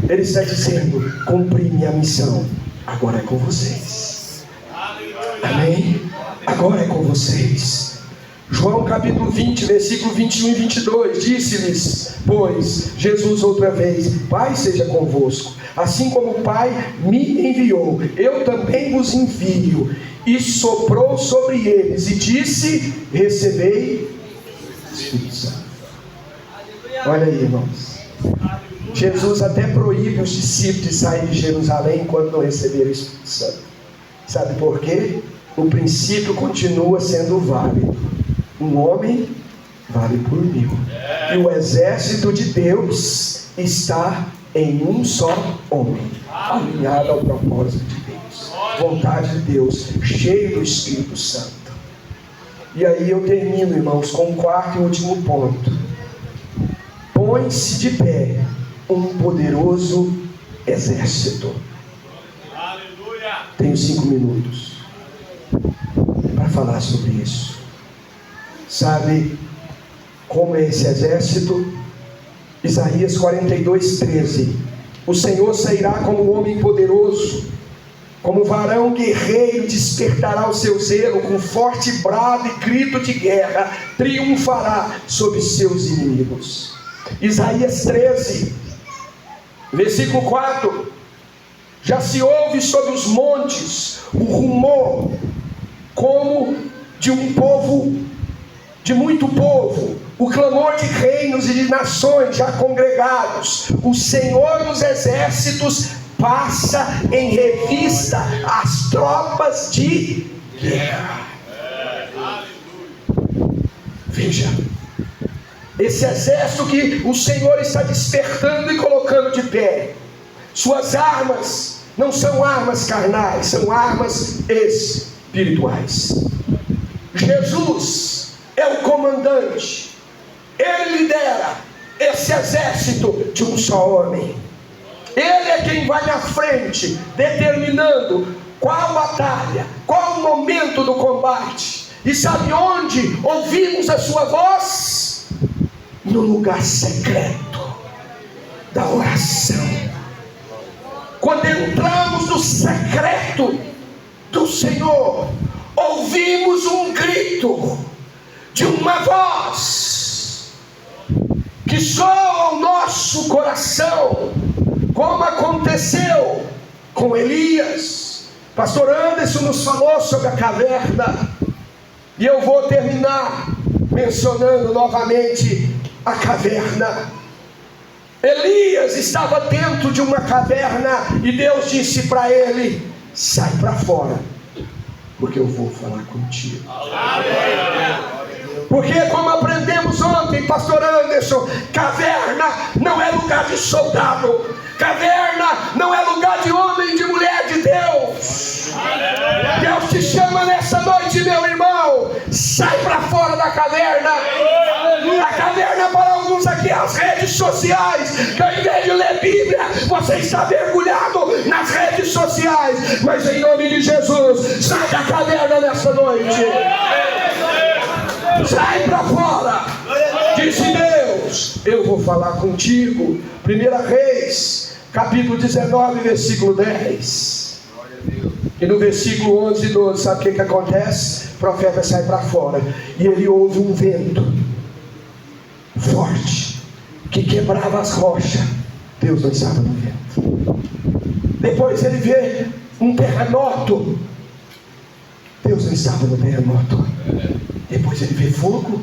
Ele está dizendo: cumpri minha missão, agora é com vocês. Amém? Agora é com vocês. João capítulo 20, versículo 21 e 22, disse-lhes, pois, Jesus outra vez: Pai seja convosco, assim como o Pai me enviou, eu também vos envio. E soprou sobre eles e disse: recebei Espírito Santo. Olha aí, irmãos, Jesus até proíbe os discípulos de sair de Jerusalém enquanto não receberem o Espírito Santo. Sabe por quê? O princípio continua sendo válido. Um homem vale por 1000. E o exército de Deus está em um só homem, alinhado ao propósito de Deus, vontade de Deus, cheio do Espírito Santo. E aí eu termino, irmãos, com o quarto e último ponto. Põe-se de pé um poderoso exército. Aleluia. Tenho 5 minutos para falar sobre isso. Sabe como é esse exército? Isaías 42, 13. O Senhor sairá como um homem poderoso, como varão guerreiro, despertará o seu zelo, com forte brado e grito de guerra, triunfará sobre seus inimigos. Isaías 13, versículo 4. Já se ouve sobre os montes o rumor como de um povo, de muito povo, o clamor de reinos e de nações já congregados. O Senhor dos exércitos passa em revista as tropas de guerra. Veja, esse exército que o Senhor está despertando e colocando de pé. Suas armas não são armas carnais, são armas espirituais. Jesus é o comandante, ele lidera esse exército de um só homem. Ele é quem quem vai na frente, determinando qual batalha, qual o momento do combate. E sabe onde ouvimos a sua voz? No lugar secreto da oração. Quando entramos no secreto do Senhor, ouvimos um grito de uma voz que soa ao nosso coração, como aconteceu com Elias. Pastor Anderson nos falou sobre a caverna, e eu vou terminar mencionando novamente a caverna. Elias estava dentro de uma caverna e Deus disse para ele: sai para fora, porque eu vou falar contigo. Porque, como aprendemos ontem, pastor Anderson, caverna não é lugar de soldado, caverna não é lugar de homem e de mulher de Deus. Deus te chama nessa noite, meu irmão, sai para fora da caverna. A caverna para alguns aqui é as redes sociais, que ao invés de ler Bíblia, você está mergulhado nas redes sociais. Mas em nome de Jesus, sai da caverna nessa noite. Sai para fora. Disse Deus: eu vou falar contigo. 1 Reis, capítulo 19, versículo 10. E no versículo 11 e 12, sabe o que acontece? O profeta sai para fora e ele ouve um vento forte que quebrava as rochas. Deus não estava no vento. Depois ele vê um terremoto. Deus não estava no terremoto. Depois ele vê fogo.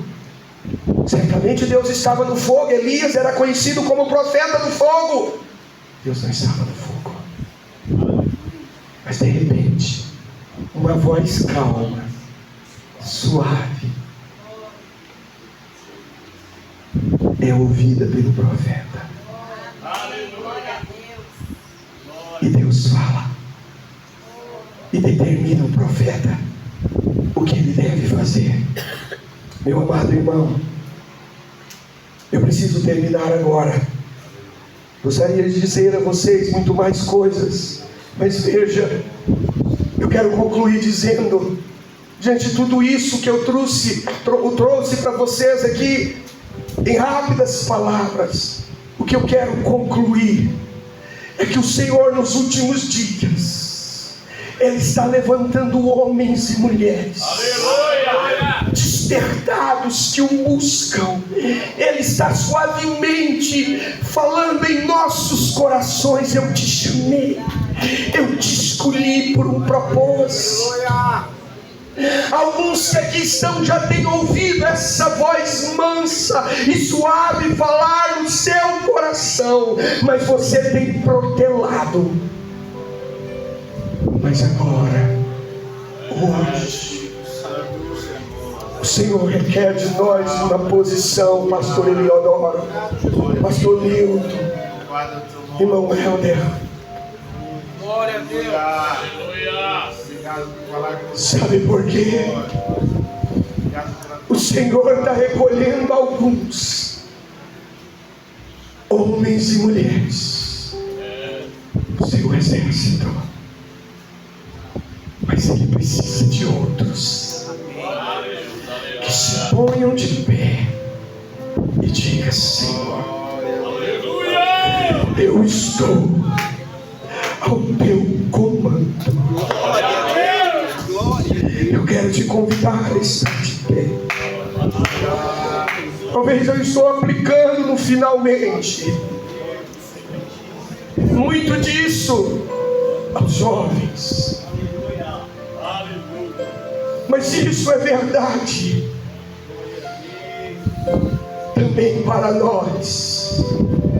Certamente Deus estava no fogo. Elias era conhecido como o profeta do fogo. Deus não estava no fogo. Mas de repente, uma voz calma, suave, é ouvida pelo profeta. E Deus fala e determina o profeta o que ele deve fazer. Meu amado irmão, eu preciso terminar agora. Gostaria de dizer a vocês muito mais coisas, mas veja, eu quero concluir dizendo, diante de tudo isso que eu trouxe para vocês aqui, em rápidas palavras, o que eu quero concluir é que o Senhor nos últimos dias, Ele está levantando homens e mulheres, aleluia, despertados que o buscam. Ele está suavemente falando em nossos corações: eu te chamei, eu te escolhi por um propósito. Alguns que aqui estão já têm ouvido essa voz mansa e suave falar no seu coração, mas você tem protelado. Mas agora, hoje, o Senhor requer de nós uma posição. Pastor Eliodoro, pastor Nilton, irmão Helder, glória a Deus. Aleluia. Sabe por quê? O Senhor está recolhendo alguns homens e mulheres do seu exército, mas Ele precisa de outros que se ponham de pé e digam: Senhor, eu estou ao teu comando. Eu quero te convidar a estar de pé. Talvez eu estou aplicando no finalmente muito disso aos jovens, mas isso é verdade também para nós,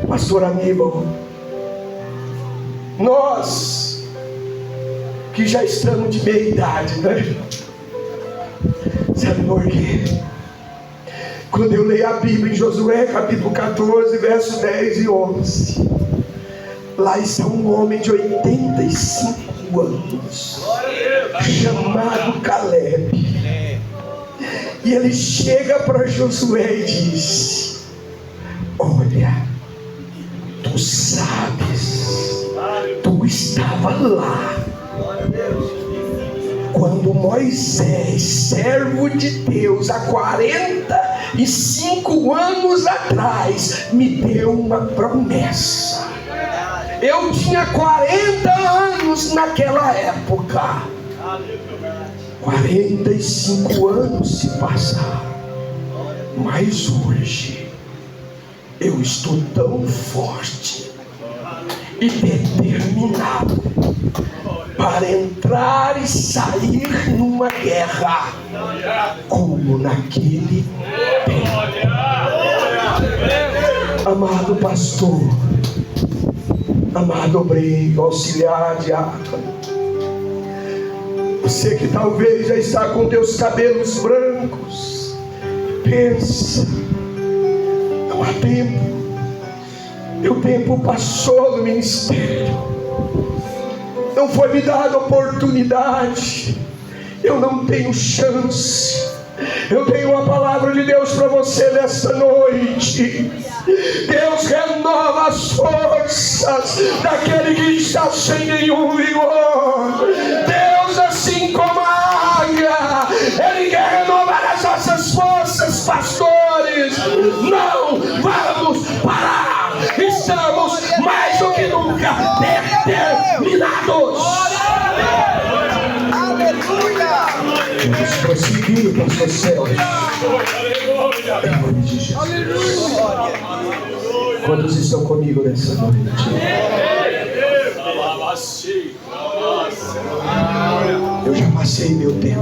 pastor Aníbal. Nós que já estamos de meia idade, né? Sabe por quê? Quando eu leio a Bíblia em Josué capítulo 14, versos 10 e 11, lá está um homem de 85 anos, chamado Caleb, e ele chega para Josué e diz: olha, tu sabes estava lá quando Moisés, servo de Deus, há 45 anos atrás, me deu uma promessa. Eu tinha 40 anos naquela época. 45 anos se passaram, mas hoje eu estou tão forte e determinado para entrar e sair numa guerra como naquele tempo. Amado pastor, amado obreiro, auxiliar, diácono, você que talvez já está com teus cabelos brancos, pensa, não há tempo, meu tempo passou no ministério, não foi me dada oportunidade, eu não tenho chance. Eu tenho uma palavra de Deus para você nesta noite. Deus renova as forças daquele que está sem nenhum vigor. Deus, assim como a águia, Ele quer renovar as nossas forças, pastores. Não vamos parar. Estamos mais do que nunca determinados. Vamos prosseguir, pastor Celso. Em nome de Jesus. Quantos estão comigo nessa noite? Eu já passei meu tempo.